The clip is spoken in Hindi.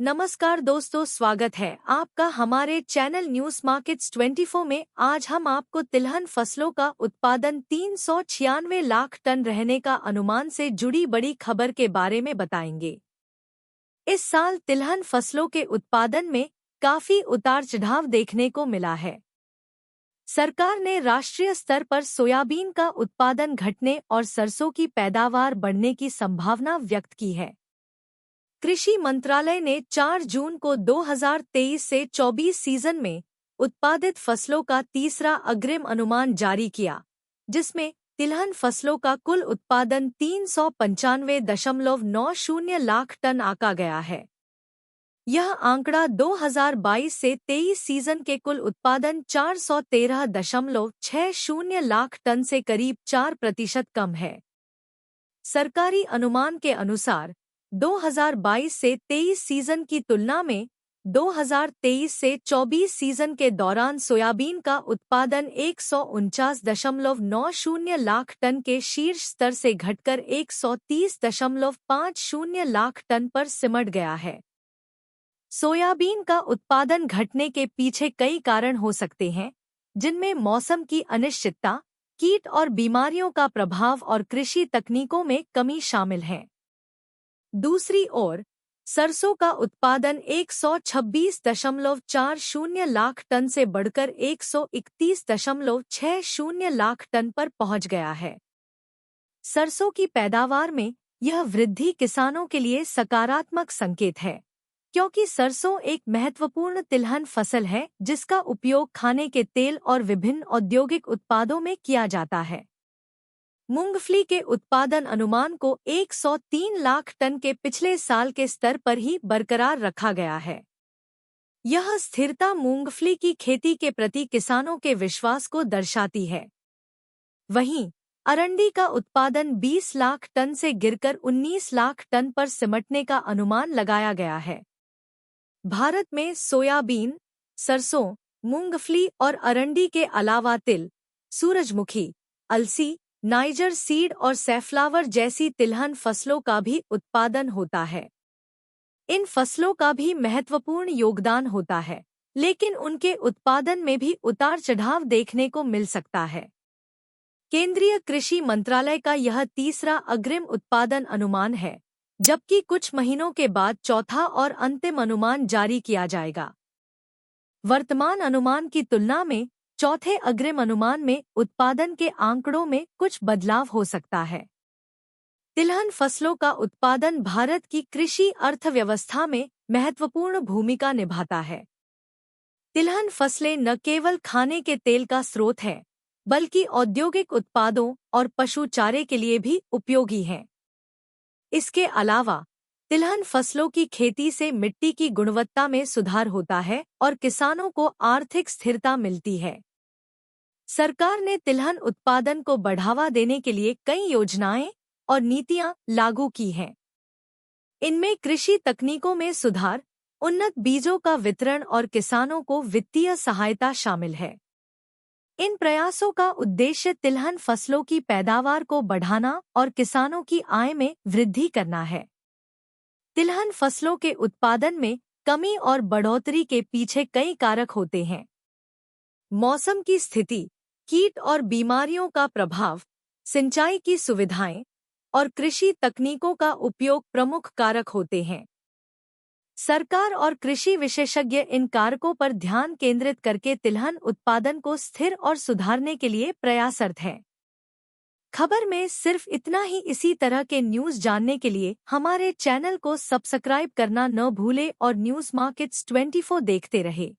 नमस्कार दोस्तों, स्वागत है आपका हमारे चैनल न्यूज मार्केट्स 24 में। आज हम आपको तिलहन फसलों का उत्पादन 396 लाख टन रहने का अनुमान से जुड़ी बड़ी खबर के बारे में बताएंगे। इस साल तिलहन फसलों के उत्पादन में काफी उतार चढ़ाव देखने को मिला है। सरकार ने राष्ट्रीय स्तर पर सोयाबीन का उत्पादन घटने और सरसों की पैदावार बढ़ने की संभावना व्यक्त की है। कृषि मंत्रालय ने 4 जून को 2023 से 24 सीजन में उत्पादित फसलों का तीसरा अग्रिम अनुमान जारी किया, जिसमें तिलहन फसलों का कुल उत्पादन 395.90 लाख टन आंका गया है। यह आंकड़ा 2022 से 23 सीजन के कुल उत्पादन 413.60 लाख टन से करीब 4% कम है। सरकारी अनुमान के अनुसार 2022 से 23 सीजन की तुलना में 2023 से 24 सीजन के दौरान सोयाबीन का उत्पादन 149.90 लाख टन के शीर्ष स्तर से घटकर 130.50 लाख टन पर सिमट गया है। सोयाबीन का उत्पादन घटने के पीछे कई कारण हो सकते हैं, जिनमें मौसम की अनिश्चितता, कीट और बीमारियों का प्रभाव और कृषि तकनीकों में कमी शामिल है। दूसरी ओर, सरसों का उत्पादन 126.40 लाख टन से बढ़कर 131.60 लाख टन पर पहुंच गया है। सरसों की पैदावार में यह वृद्धि किसानों के लिए सकारात्मक संकेत है, क्योंकि सरसों एक महत्वपूर्ण तिलहन फसल है जिसका उपयोग खाने के तेल और विभिन्न औद्योगिक उत्पादों में किया जाता है। मूंगफली के उत्पादन अनुमान को 103 लाख टन के पिछले साल के स्तर पर ही बरकरार रखा गया है। यह स्थिरता मूंगफली की खेती के प्रति किसानों के विश्वास को दर्शाती है। वहीं अरंडी का उत्पादन 20 लाख टन से गिरकर 19 लाख टन पर सिमटने का अनुमान लगाया गया है। भारत में सोयाबीन, सरसों, मूंगफली और अरंडी के अलावा तिल, सूरजमुखी, अलसी, नाइजर सीड और सैफ्लावर जैसी तिलहन फसलों का भी उत्पादन होता है। इन फसलों का भी महत्वपूर्ण योगदान होता है, लेकिन उनके उत्पादन में भी उतार चढ़ाव देखने को मिल सकता है। केंद्रीय कृषि मंत्रालय का यह तीसरा अग्रिम उत्पादन अनुमान है, जबकि कुछ महीनों के बाद चौथा और अंतिम अनुमान जारी किया जाएगा। वर्तमान अनुमान की तुलना में चौथे अग्रिम अनुमान में उत्पादन के आंकड़ों में कुछ बदलाव हो सकता है। तिलहन फसलों का उत्पादन भारत की कृषि अर्थव्यवस्था में महत्वपूर्ण भूमिका निभाता है। तिलहन फसलें न केवल खाने के तेल का स्रोत हैं, बल्कि औद्योगिक उत्पादों और पशु चारे के लिए भी उपयोगी हैं। इसके अलावा तिलहन फसलों की खेती से मिट्टी की गुणवत्ता में सुधार होता है और किसानों को आर्थिक स्थिरता मिलती है। सरकार ने तिलहन उत्पादन को बढ़ावा देने के लिए कई योजनाएं और नीतियां लागू की हैं। इनमें कृषि तकनीकों में सुधार, उन्नत बीजों का वितरण और किसानों को वित्तीय सहायता शामिल है। इन प्रयासों का उद्देश्य तिलहन फसलों की पैदावार को बढ़ाना और किसानों की आय में वृद्धि करना है। तिलहन फसलों के उत्पादन में कमी और बढ़ोतरी के पीछे कई कारक होते हैं। मौसम की स्थिति, कीट और बीमारियों का प्रभाव, सिंचाई की सुविधाएं और कृषि तकनीकों का उपयोग प्रमुख कारक होते हैं। सरकार और कृषि विशेषज्ञ इन कारकों पर ध्यान केंद्रित करके तिलहन उत्पादन को स्थिर और सुधारने के लिए प्रयासरत हैं। खबर में सिर्फ इतना ही। इसी तरह के न्यूज़ जानने के लिए हमारे चैनल को सब्सक्राइब करना न भूलें और न्यूज़ मार्केट्स 24 देखते रहें।